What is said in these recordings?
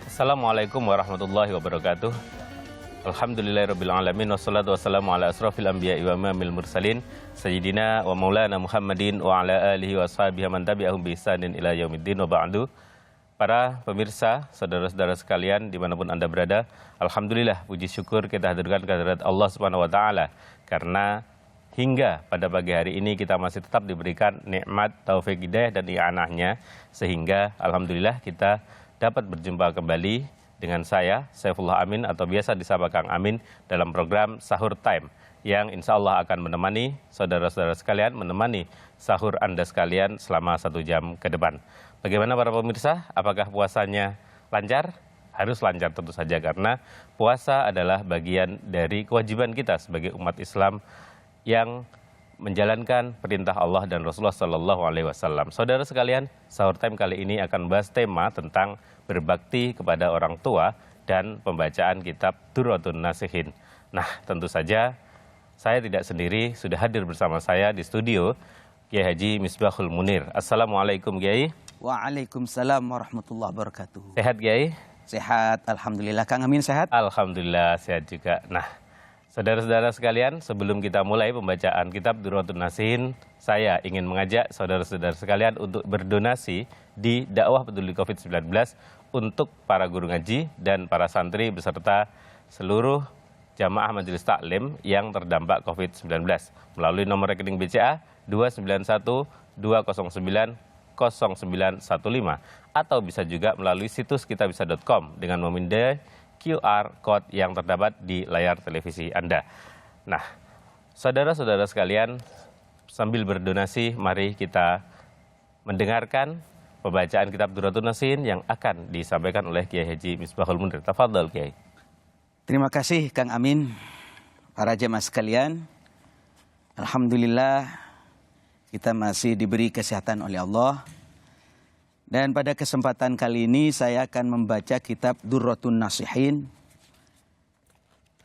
Assalamualaikum warahmatullahi wabarakatuh. Alhamdulillahirabbil alamin wassalatu wassalamu ala asrofil anbiya'i wa imamil mursalin sayyidina wa maulana Muhammadin wa ala alihi wa sahbihi man tabi'ahum bi ihsanin ila yaumiddin wa ba'du. Para pemirsa, saudara-saudara sekalian dimanapun Anda berada, alhamdulillah puji syukur kita hadirkan kehadirat Allah Subhanahu wa taala karena hingga pada pagi hari ini kita masih tetap diberikan nikmat taufik hidayah dan i'anahnya, sehingga alhamdulillah kita dapat berjumpa kembali dengan saya, Saifullah Amin atau biasa disapa Kang Amin, dalam program Sahur Time yang insya Allah akan menemani saudara-saudara sekalian, menemani sahur Anda sekalian selama 1 jam ke depan. Bagaimana para pemirsa? Apakah puasanya lancar? Harus lancar tentu saja, karena puasa adalah bagian dari kewajiban kita sebagai umat Islam yang menjalankan perintah Allah dan Rasulullah Sallallahu Alaihi Wasallam. Saudara sekalian, Sahur Time kali ini akan bahas tema tentang berbakti kepada orang tua dan pembacaan kitab Durratun Nasihin. Nah, tentu saja saya tidak sendiri, sudah hadir bersama saya di studio Kiai Haji Misbahul Munir. Assalamualaikum Kiai. Waalaikumsalam warahmatullahi wabarakatuh. Sehat Kiai? Sehat, alhamdulillah. Kang Amin sehat? Alhamdulillah sehat juga. Nah, saudara-saudara sekalian, sebelum kita mulai pembacaan kitab Durratun Nasihin, saya ingin mengajak saudara-saudara sekalian untuk berdonasi di dakwah peduli COVID-19 untuk para guru ngaji dan para santri beserta seluruh jamaah majelis taklim yang terdampak COVID-19 melalui nomor rekening BCA 291-209-0915 atau bisa juga melalui situs kitabisa.com dengan memindai QR Code yang terdapat di layar televisi Anda. Nah, saudara-saudara sekalian, sambil berdonasi, mari kita mendengarkan pembacaan kitab Durratun Nasihin yang akan disampaikan oleh Kiai Haji Misbahul Munir. Tafadhol Kiai. Terima kasih Kang Amin. Para jemaah sekalian, alhamdulillah kita masih diberi kesehatan oleh Allah. Dan pada kesempatan kali ini saya akan membaca kitab Durratun Nasihin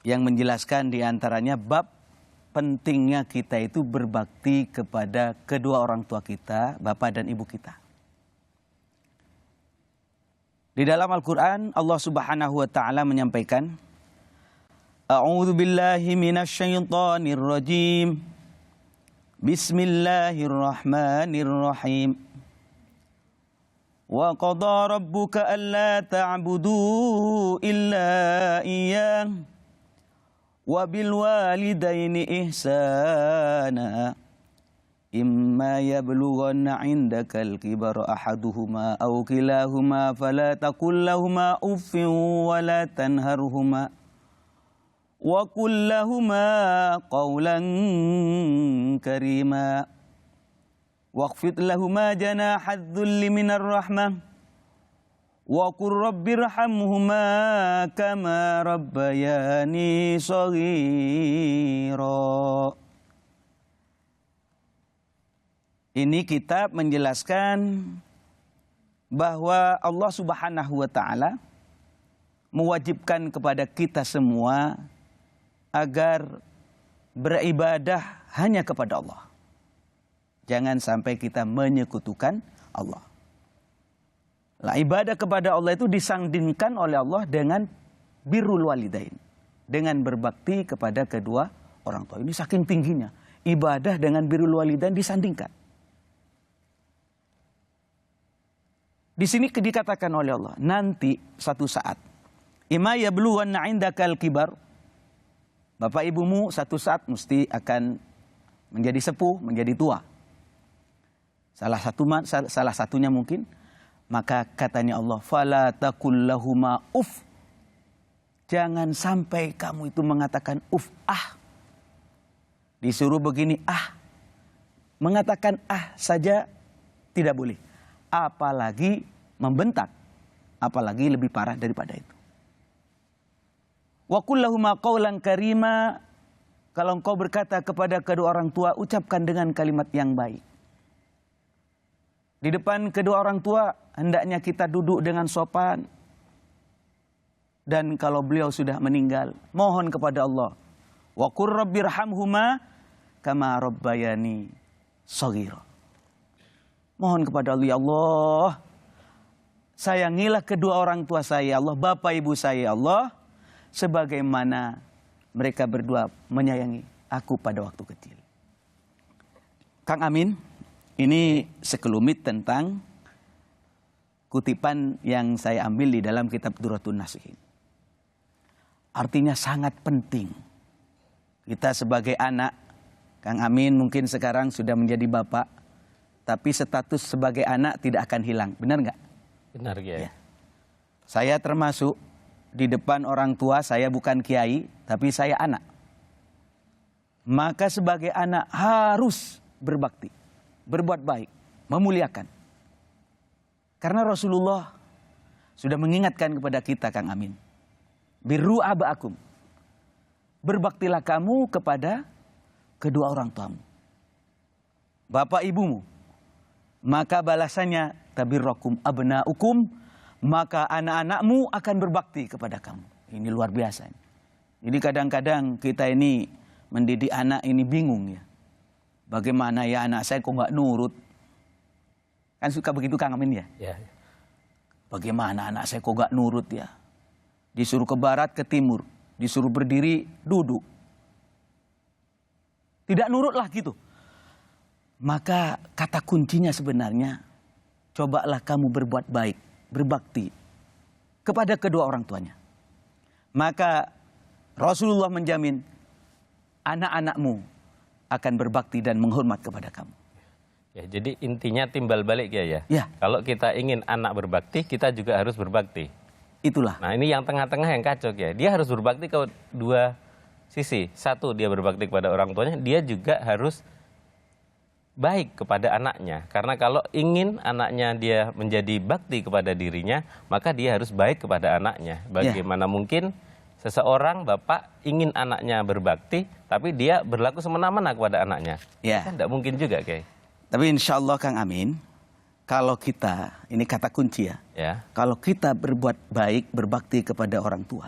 yang menjelaskan diantaranya bab pentingnya kita itu berbakti kepada kedua orang tua kita, bapak dan ibu kita. Di dalam Al-Quran Allah Subhanahu wa ta'ala menyampaikan, A'udzu billahi minasyaitonir rajim. Bismillahirrahmanirrahim. Wa qada rabbuka alla ta'budu illa iyyah wa bil walidaini ihsana imma yablughanna 'indakal kibara ahaduhuma aw kilahuma fala taqul lahumu uffin wa la tanharhuma wa qul lahumu qawlan karima waqfid lahuma janahadz dzulli minar rahmah wa qur rabbirhamhuma kama rabbayani shaghira. Ini kitab menjelaskan bahwa Allah Subhanahu wa taala mewajibkan kepada kita semua agar beribadah hanya kepada Allah. Jangan sampai kita menyekutukan Allah. Lah, ibadah kepada Allah itu disandingkan oleh Allah dengan birrul walidain, dengan berbakti kepada kedua orang tua. Ini saking tingginya ibadah dengan birrul walidain disandingkan. Di sini dikatakan oleh Allah, nanti satu saat, imma yablughanna 'indakal kibar, bapak ibumu satu saat mesti akan menjadi sepuh, menjadi tua. Salah satunya mungkin, maka katanya Allah, fala taqul lahuma uff. Jangan sampai kamu itu mengatakan uff, Disuruh begini, Mengatakan saja tidak boleh. Apalagi membentak, apalagi lebih parah daripada itu. Wa qul lahuma qawlan karima, kalau engkau berkata kepada kedua orang tua, ucapkan dengan kalimat yang baik. Di depan kedua orang tua hendaknya kita duduk dengan sopan. Dan kalau beliau sudah meninggal, mohon kepada Allah, wa qur rabbirhamhuma kama rabbayani shaghira. Mohon kepada Allah, ya Allah, sayangilah kedua orang tua saya, Allah, bapak ibu saya, Allah, sebagaimana mereka berdua menyayangi aku pada waktu kecil. Kang Amin, ini sekelumit tentang kutipan yang saya ambil di dalam kitab Durratun Nasihin. Artinya sangat penting. Kita sebagai anak, Kang Amin mungkin sekarang sudah menjadi bapak, tapi status sebagai anak tidak akan hilang. Benar nggak? Benar, Kiai. Ya. Saya termasuk di depan orang tua, saya bukan kiai, tapi saya anak. Maka sebagai anak harus berbakti, berbuat baik, memuliakan. Karena Rasulullah sudah mengingatkan kepada kita, Kang Amin. Birru aba'akum. Berbaktilah kamu kepada kedua orang tuamu. Bapak ibumu. Maka balasannya tabirrakum abna'ukum. Maka anak-anakmu akan berbakti kepada kamu. Ini luar biasa. Jadi kadang-kadang kita ini mendidik anak ini bingung ya. Bagaimana ya anak saya kok nggak nurut? Kan suka begitu Kang Amin ya? Ya. Bagaimana anak saya kok nggak nurut ya? Disuruh ke barat, ke timur. Disuruh berdiri, duduk. Tidak nurutlah gitu. Maka kata kuncinya sebenarnya, cobalah kamu berbuat baik, berbakti kepada kedua orang tuanya. Maka Rasulullah menjamin anak-anakmu akan berbakti dan menghormat kepada kamu. Ya, jadi intinya timbal balik ya. Ya. Kalau kita ingin anak berbakti, kita juga harus berbakti. Itulah. Nah, ini yang tengah-tengah yang kacau ya. Dia harus berbakti ke dua sisi. Satu, dia berbakti kepada orang tuanya, dia juga harus baik kepada anaknya. Karena kalau ingin anaknya dia menjadi bakti kepada dirinya, maka dia harus baik kepada anaknya. Bagaimana mungkin seseorang bapak ingin anaknya berbakti, tapi dia berlaku semena-mena kepada anaknya? Ya. Kan tidak mungkin juga, Kiai. Tapi insya Allah Kang Amin, kalau kita, ini kata kunci ya, kalau kita berbuat baik, berbakti kepada orang tua,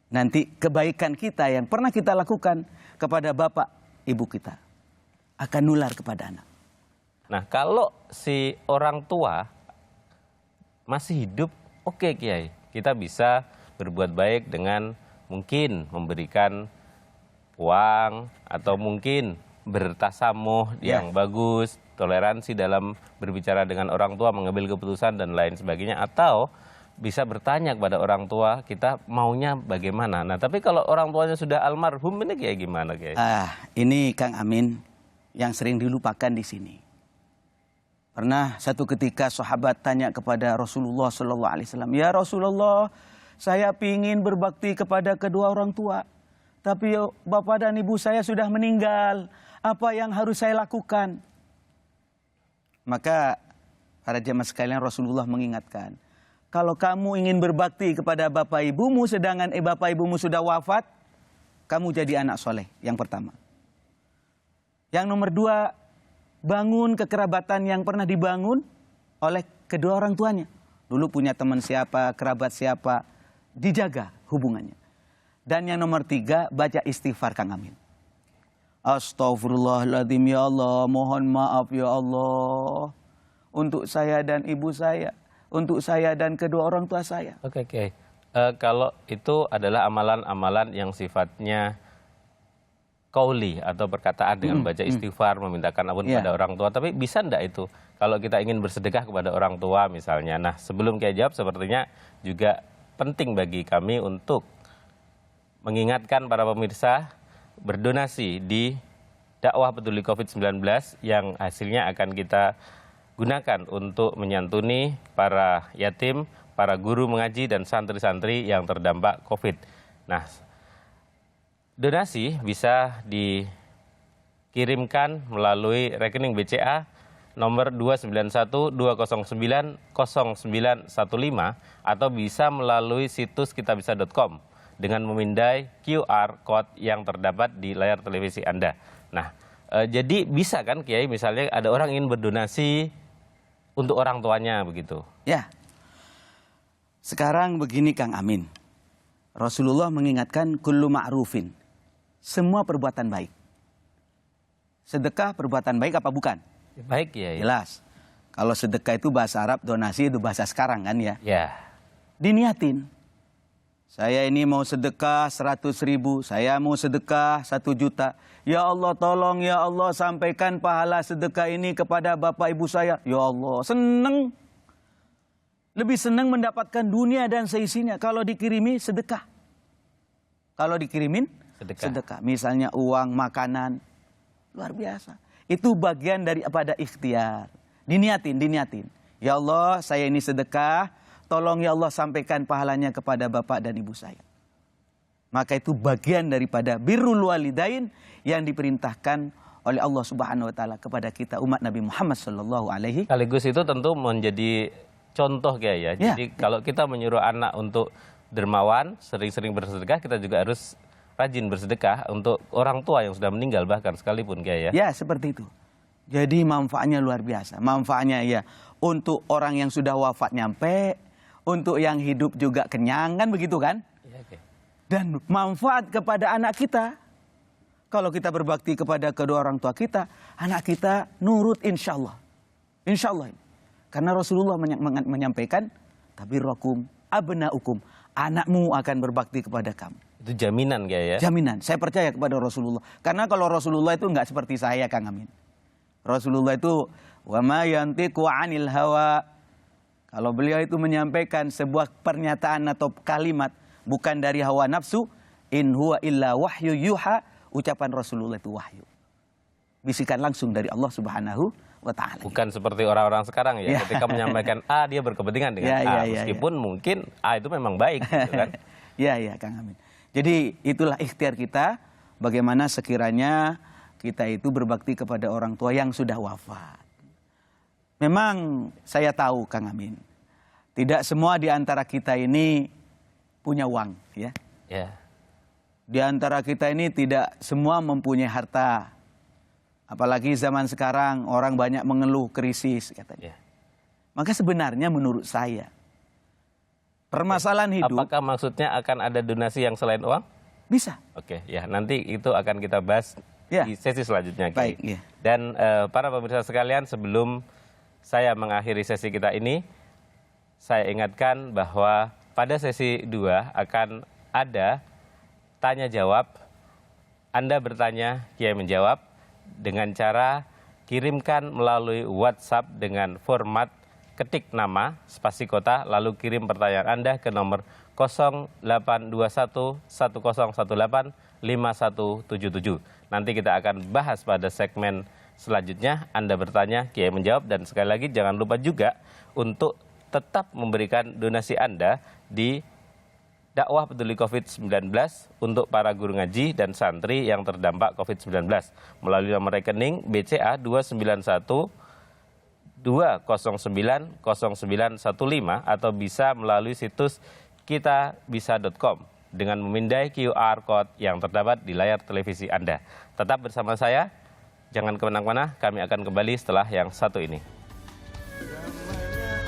nanti kebaikan kita yang pernah kita lakukan kepada bapak, ibu kita, akan nular kepada anak. Nah, kalau si orang tua masih hidup, oke Kiai, kita bisa berbuat baik dengan mungkin memberikan uang atau mungkin bertasamuh yang bagus, toleransi dalam berbicara dengan orang tua, mengambil keputusan dan lain sebagainya, atau bisa bertanya kepada orang tua kita maunya bagaimana. Nah, tapi kalau orang tuanya sudah almarhum ini kayak gimana, Kiai? Ini Kang Amin yang sering dilupakan di sini. Pernah satu ketika sahabat tanya kepada Rasulullah SAW, ya Rasulullah, saya ingin berbakti kepada kedua orang tua, tapi bapak dan ibu saya sudah meninggal. Apa yang harus saya lakukan? Maka para jemaah sekalian, Rasulullah mengingatkan, kalau kamu ingin berbakti kepada bapak ibumu sedangkan bapak ibumu sudah wafat, kamu jadi anak soleh yang pertama. Yang nomor dua, bangun kekerabatan yang pernah dibangun oleh kedua orang tuanya. Dulu punya teman siapa, kerabat siapa, dijaga hubungannya. Dan yang nomor tiga, baca istighfar Kang Amin. Astaghfirullahaladzim, ya Allah, mohon maaf ya Allah, untuk saya dan ibu saya, untuk saya dan kedua orang tua saya. Oke. Kalau itu adalah amalan-amalan yang sifatnya qauli atau perkataan dengan baca istighfar, memintakan ampun kepada orang tua. Tapi bisa enggak itu kalau kita ingin bersedekah kepada orang tua misalnya? Nah, sebelum Kiai jawab, sepertinya juga penting bagi kami untuk mengingatkan para pemirsa berdonasi di dakwah peduli COVID-19 yang hasilnya akan kita gunakan untuk menyantuni para yatim, para guru mengaji dan santri-santri yang terdampak COVID. Nah, donasi bisa dikirimkan melalui rekening BCA nomor 29120900915 atau bisa melalui situs kitabisa.com dengan memindai QR code yang terdapat di layar televisi Anda. Nah, jadi bisa kan Kiai misalnya ada orang ingin berdonasi untuk orang tuanya begitu? Ya. Sekarang begini Kang Amin. Rasulullah mengingatkan kullu ma'rufin. Semua perbuatan baik. Sedekah perbuatan baik apa bukan? Baik Kiai. Jelas. Kalau sedekah itu bahasa Arab, donasi itu bahasa sekarang kan ya. Ya. Diniatin. Saya ini mau sedekah 100.000, saya mau sedekah 1 juta. Ya Allah tolong ya Allah sampaikan pahala sedekah ini kepada bapak ibu saya. Ya Allah seneng. Lebih senang mendapatkan dunia dan seisinya kalau dikirimi sedekah. Kalau dikirimin sedekah. Misalnya uang, makanan. Luar biasa. Itu bagian daripada ikhtiar. Diniatin. Ya Allah saya ini sedekah. Tolong ya Allah sampaikan pahalanya kepada bapak dan ibu saya. Maka itu bagian daripada birrul walidain yang diperintahkan oleh Allah Subhanahu wa taala kepada kita umat Nabi Muhammad sallallahu alaihi. Sekaligus itu tentu menjadi contoh kayak ya. Jadi kalau kita menyuruh anak untuk dermawan, sering-sering bersedekah, kita juga harus rajin bersedekah untuk orang tua yang sudah meninggal bahkan sekalipun kayak ya. Ya, seperti itu. Jadi manfaatnya luar biasa. Manfaatnya ya untuk orang yang sudah wafat nyampe, untuk yang hidup juga kenyang, kan begitu kan? Ya, okay. Dan manfaat kepada anak kita. Kalau kita berbakti kepada kedua orang tua kita, anak kita nurut insya Allah. Insya Allah. Karena Rasulullah menyampaikan, tabirrakum abnaukum, anakmu akan berbakti kepada kamu. Itu jaminan kayak ya? Jaminan. Saya percaya kepada Rasulullah. Karena kalau Rasulullah itu nggak seperti saya, Kang Amin. Rasulullah itu, wa ma yantiqu 'anil hawa. Kalau beliau itu menyampaikan sebuah pernyataan atau kalimat bukan dari hawa nafsu, in huwa illa wahyu yuha, ucapan Rasulullah itu wahyu. Bisikan langsung dari Allah Subhanahu wa taala. Bukan seperti orang-orang sekarang ya, ketika menyampaikan A dia berkepentingan dengan A, meskipun mungkin A itu memang baik gitu kan. Ya, Kang Amin. Jadi itulah ikhtiar kita bagaimana sekiranya kita itu berbakti kepada orang tua yang sudah wafat. Memang saya tahu Kang Amin, tidak semua di antara kita ini punya uang ya. Ya. Di antara kita ini tidak semua mempunyai harta. Apalagi zaman sekarang orang banyak mengeluh krisis katanya. Ya. Maka sebenarnya menurut saya permasalahan hidup. Apakah maksudnya akan ada donasi yang selain uang? Bisa. Oke, ya nanti itu akan kita bahas di sesi selanjutnya. Baik, ya. Dan para pemirsa sekalian, sebelum saya mengakhiri sesi kita ini, saya ingatkan bahwa pada sesi 2 akan ada tanya jawab. Anda bertanya, Kiai menjawab dengan cara kirimkan melalui WhatsApp dengan format ketik nama, spasi kota, lalu kirim pertanyaan Anda ke nomor 0821 1018 5177. Nanti kita akan bahas pada segmen selanjutnya. Anda bertanya, Kiai menjawab, dan sekali lagi jangan lupa juga untuk tetap memberikan donasi Anda di dakwah peduli COVID-19 untuk para guru ngaji dan santri yang terdampak COVID-19 melalui nomor rekening BCA 291 209 0915 atau bisa melalui situs kitabisa.com dengan memindai QR Code yang terdapat di layar televisi Anda. Tetap bersama saya. Jangan kemana-mana, kami akan kembali setelah yang satu ini.